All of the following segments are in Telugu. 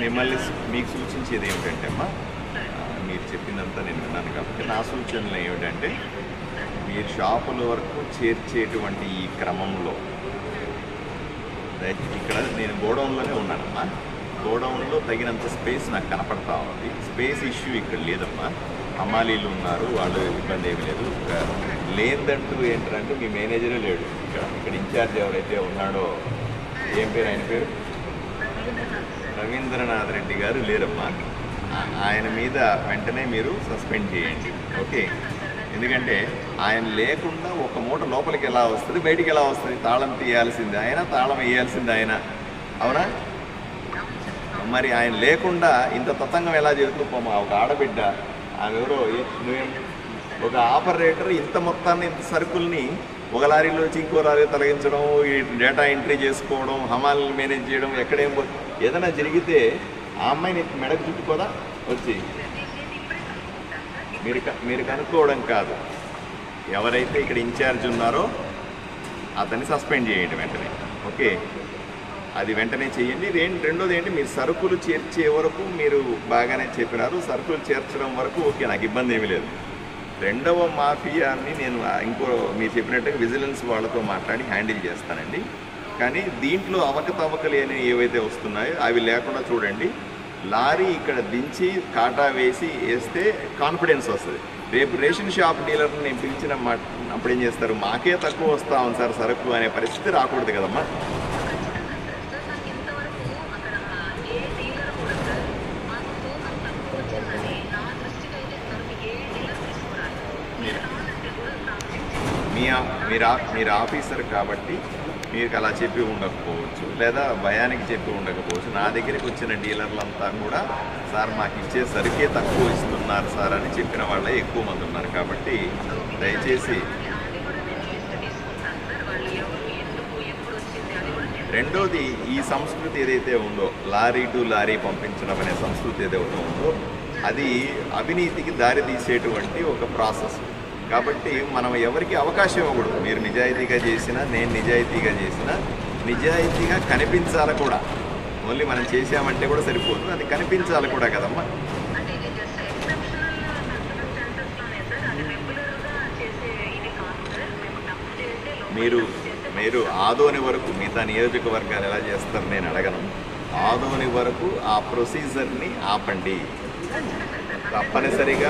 మిమ్మల్ని మీకు సూచించేది ఏమిటంటే అమ్మా, మీరు చెప్పిందంతా నేను విన్నాను కాబట్టి నా సూచనలు ఏమిటంటే, మీరు షాపుల వరకు చేర్చేటువంటి ఈ క్రమంలో ఇక్కడ నేను గోడౌన్లోనే ఉన్నానమ్మా. గోడౌన్లో తగినంత స్పేస్ నాకు కనపడతా ఉంది. స్పేస్ ఇష్యూ ఇక్కడ లేదమ్మా. హమాలీలు ఉన్నారు, వాళ్ళు ఇబ్బంది ఏమి లేదు. లేదంటూ ఏంటంటే మీ మేనేజరే లేడు ఇక్కడ ఇన్ఛార్జ్ ఎవరైతే ఉన్నాడో, ఏం పేరు ఆయన పేరు, రవీంద్రనాథ్ రెడ్డి గారు లేరమ్మా. ఆయన మీద వెంటనే మీరు సస్పెండ్ చేయండి, ఓకే? ఎందుకంటే ఆయన లేకుండా ఒక మూట లోపలికి ఎలా వస్తుంది, బయటికి ఎలా వస్తుంది? తాళం తీయాల్సింది ఆయన, తాళం వేయాల్సింది ఆయన, అవునా? మరి ఆయన లేకుండా ఇంత తతంగం ఎలా జరుగుతుందమ్మా? ఒక ఆడబిడ్డ, ఆమె ఎవరో, ఒక ఆపరేటర్ ఇంత మొత్తాన్ని, ఇంత సరుకుల్ని ఒక లారీలోంచి ఇంకో లారీ తొలగించడం, ఈ డేటా ఎంట్రీ చేసుకోవడం, హమాల్ మేనేజ్ చేయడం, ఎక్కడేం ఏదైనా జరిగితే ఆ అమ్మాయిని మెడకు చుట్టుకోదా వచ్చి? మీరు కనుక్కోవడం కాదు, ఎవరైతే ఇక్కడ ఇన్ఛార్జ్ ఉన్నారో అతన్ని సస్పెండ్ చేయండి వెంటనే, ఓకే? అది వెంటనే చేయండి. రెండోది ఏంటి, మీరు సరుకులు చేర్చే వరకు మీరు బాగానే చెప్పినారు. సరుకులు చేర్చడం వరకు ఓకే, నాకు ఇబ్బంది ఏమీ లేదు. రెండవ మాఫియాని నేను మీరు చెప్పినట్టుగా విజిలెన్స్ వాళ్ళతో మాట్లాడి హ్యాండిల్ చేస్తానండి. కానీ దీంట్లో అవకతవకలు ఏవైతే వస్తున్నాయో అవి లేకుండా చూడండి. లారీ ఇక్కడ దించి కాటా వేస్తే కాన్ఫిడెన్స్ వస్తుంది. రేపు రేషన్ షాప్ డీలర్ని నేను పిలిచిన అప్పుడు ఏం చేస్తారు, మాకే తక్కువ వస్తా ఉంది సార్ సరుకు అనే పరిస్థితి రాకూడదు కదమ్మా. మీరు ఆఫీసర్ కాబట్టి మీకు అలా చెప్పి ఉండకపోవచ్చు, లేదా భయానికి చెప్పి ఉండకపోవచ్చు. నా దగ్గరికి వచ్చిన డీలర్లంతా కూడా సార్ మాకు ఇచ్చే సరికే తక్కువ ఇస్తున్నారు సార్ అని చెప్పిన వాళ్ళే ఎక్కువ మంది ఉన్నారు. కాబట్టి దయచేసి రెండోది, ఈ సంస్కృతి ఏదైతే ఉందో, లారీ టు లారీ పంపించడం అనే సంస్కృతి ఏదైతే ఉందో అది అవినీతికి దారి తీసేటువంటి ఒక ప్రాసెస్. కాబట్టి మనం ఎవరికి అవకాశం ఇవ్వకూడదు. మీరు నిజాయితీగా చేసినా, నేను నిజాయితీగా చేసినా, నిజాయితీగా కనిపించాలి కూడా. ఓన్లీ మనం చేసామంటే కూడా సరిపోదు, అది కనిపించాలి కూడా కదమ్మా. మీరు ఆదోని వరకు మిగతా నియోజకవర్గాలు ఎలా చేస్తారు నేను అడగను. ఆదోని వరకు ఆ ప్రొసీజర్ని ఆపండి. తప్పనిసరిగా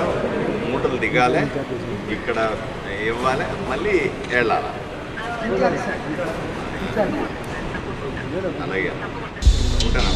మూటలు దిగాలి, ఇక్కడ ఇవ్వాలి, మళ్ళీ వెళ్ళాలి. అలాగే ఉంటాను.